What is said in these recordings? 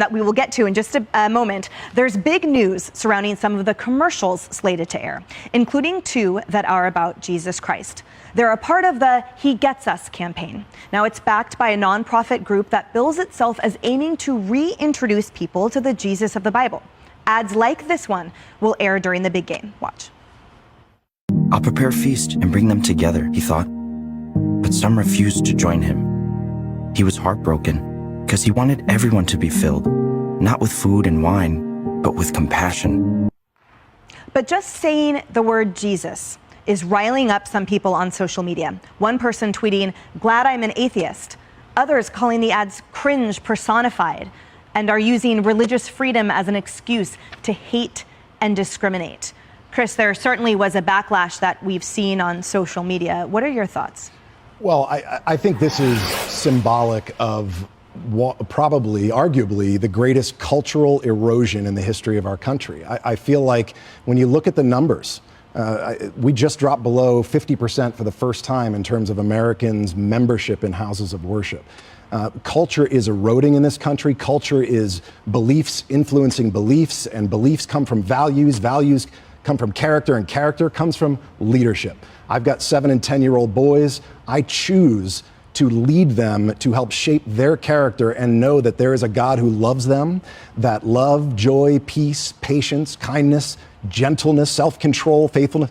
that we will get to in just a moment, there's big news surrounding some of the commercials slated to air, including 2 that are about Jesus Christ. They're a part of the He Gets Us campaign. Now, it's backed by a nonprofit group that bills itself as aiming to reintroduce people to the Jesus of the Bible. Ads like this one will air during the big game. Watch. I'll prepare a feast and bring them together, he thought. But some refused to join him. He was heartbroken because he wanted everyone to be filled, not with food and wine, but with compassion. But just saying the word Jesus is riling up some people on social media. One person tweeting, "Glad I'm an atheist." Others calling the ads cringe personified and are using religious freedom as an excuse to hate and discriminate. Chris, there certainly was a backlash that we've seen on social media. What are your thoughts? Well, I think this is symbolic of probably, arguably, the greatest cultural erosion in the history of our country. I feel like when you look at the numbers, we just dropped below 50% for the first time in terms of Americans' membership in houses of worship. Culture is eroding in this country. Culture is beliefs influencing beliefs, and beliefs come from values. Values come from character, and character comes from leadership. I've got 7 and 10-year-old boys. I choose to lead them, to help shape their character, and know that there is a God who loves them, that love, joy, peace, patience, kindness, gentleness, self-control, faithfulness,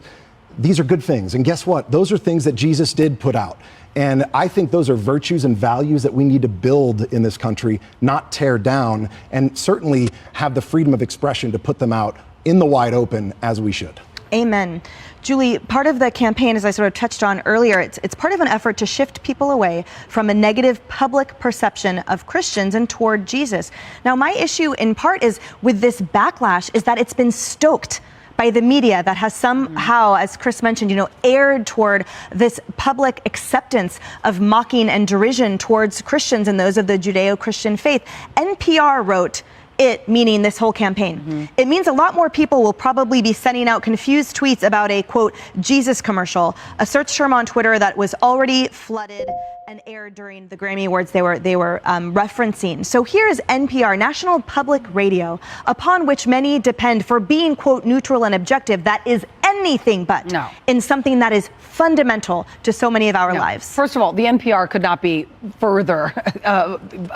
these are good things. And guess what? Those are things that Jesus did put out. And I think those are virtues and values that we need to build in this country, not tear down, and certainly have the freedom of expression to put them out in the wide open as we should. Amen. Julie, part of the campaign, as I sort of touched on earlier, it's part of an effort to shift people away from a negative public perception of Christians and toward Jesus. Now, my issue in part is with this backlash is that it's been stoked by the media that has somehow, as Chris mentioned, aired toward this public acceptance of mocking and derision towards Christians and those of the Judeo-Christian faith. NPR wrote, it, meaning this whole campaign. It means a lot more people will probably be sending out confused tweets about a, quote, Jesus commercial, a search term on Twitter that was already flooded and aired during the Grammy Awards they were referencing. So here's NPR, National Public Radio, upon which many depend for being, quote, neutral and objective, that is anything but in something that is fundamental to so many of our lives. First of all, the NPR could not be further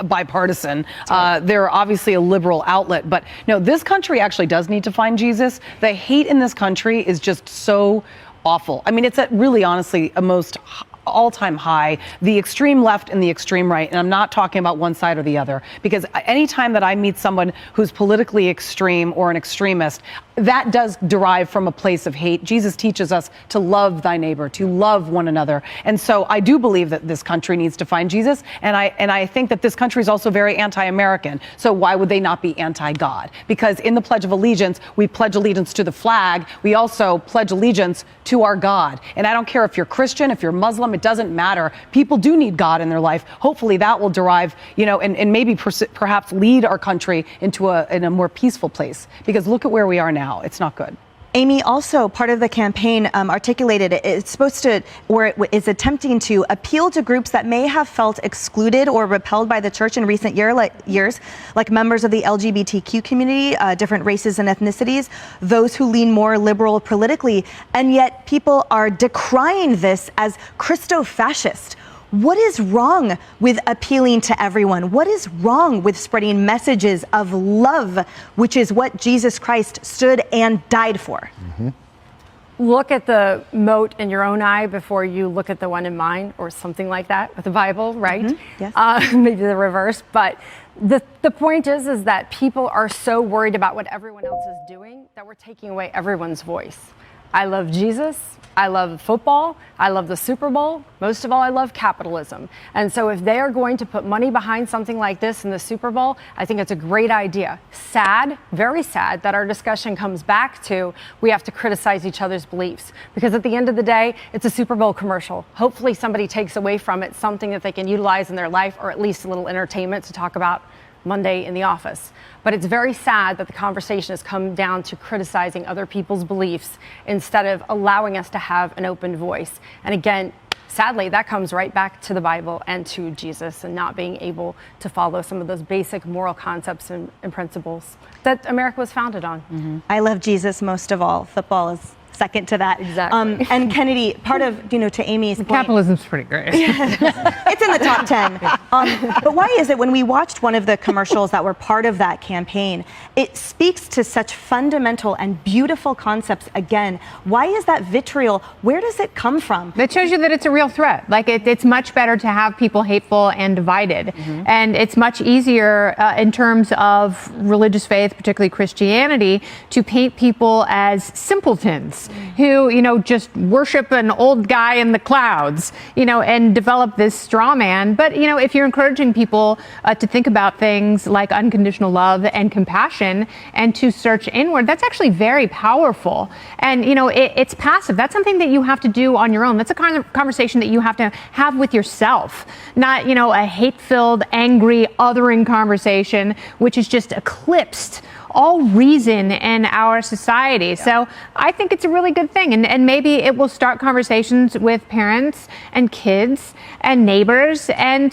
bipartisan. They're obviously a liberal outlet, but no, this country actually does need to find Jesus. The hate in this country is just so awful. I mean, it's at really honestly a most all-time high, the extreme left and the extreme right, and I'm not talking about one side or the other, because anytime that I meet someone who's politically extreme or an extremist, that does derive from a place of hate. Jesus teaches us to love thy neighbor, to love one another. And so I do believe that this country needs to find Jesus. And I think that this country is also very anti-American. So why would they not be anti-God? Because in the Pledge of Allegiance, we pledge allegiance to the flag. We also pledge allegiance to our God. And I don't care if you're Christian, if you're Muslim, it doesn't matter. People do need God in their life. Hopefully that will derive, and maybe perhaps lead our country into a more peaceful place. Because look at where we are now. It's not good. Amy, also part of the campaign articulated it's supposed to, or it is attempting to appeal to groups that may have felt excluded or repelled by the church in recent years, like members of the LGBTQ community, different races and ethnicities, those who lean more liberal politically, and yet people are decrying this as Christo-fascist. What is wrong with appealing to everyone? What is wrong with spreading messages of love, which is what Jesus Christ stood and died for? Look at the mote in your own eye before you look at the one in mine, or something like that with the Bible, right? Yes. Maybe the reverse. But the point is that people are so worried about what everyone else is doing that we're taking away everyone's voice. I love Jesus. I love football. I love the Super Bowl. Most of all, I love capitalism. And so if they are going to put money behind something like this in the Super Bowl, I think it's a great idea. Sad, very sad that our discussion comes back to we have to criticize each other's beliefs. Because at the end of the day, it's a Super Bowl commercial. Hopefully somebody takes away from it something that they can utilize in their life, or at least a little entertainment to talk about Monday in the office. But it's very sad that the conversation has come down to criticizing other people's beliefs instead of allowing us to have an open voice. And again, sadly, that comes right back to the Bible and to Jesus, and not being able to follow some of those basic moral concepts and principles that America was founded on. I love Jesus most of all. Football is second to that. Exactly. And Kennedy, part of, to Amy's point, Capitalism's pretty great. it's in the top 10. But why is it when we watched one of the commercials that were part of that campaign, it speaks to such fundamental and beautiful concepts again? Why is that vitriol? Where does it come from? That shows you that it's a real threat. Like it's much better to have people hateful and divided. And it's much easier in terms of religious faith, particularly Christianity, to paint people as simpletons who, just worship an old guy in the clouds, and develop this straw man. But, if you're encouraging people to think about things like unconditional love and compassion and to search inward, that's actually very powerful. And, it's passive. That's something that you have to do on your own. That's a kind of conversation that you have to have with yourself, not, a hate-filled, angry, othering conversation, which is just eclipsed all reason in our society. So I think it's a really good thing. And maybe it will start conversations with parents and kids and neighbors. And,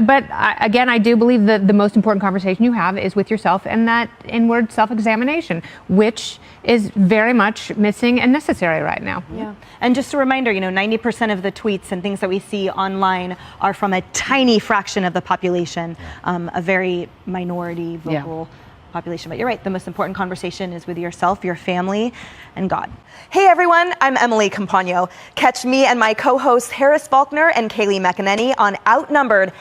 but again, I do believe that the most important conversation you have is with yourself and that inward self-examination, which is very much missing and necessary right now. Yeah. And just a reminder, 90% of the tweets and things that we see online are from a tiny fraction of the population, a very minority vocal population. But you're right, the most important conversation is with yourself, your family, and God. Hey everyone, I'm Emily Campagno. Catch me and my co-hosts Harris Faulkner and Kaylee McEnany on Outnumbered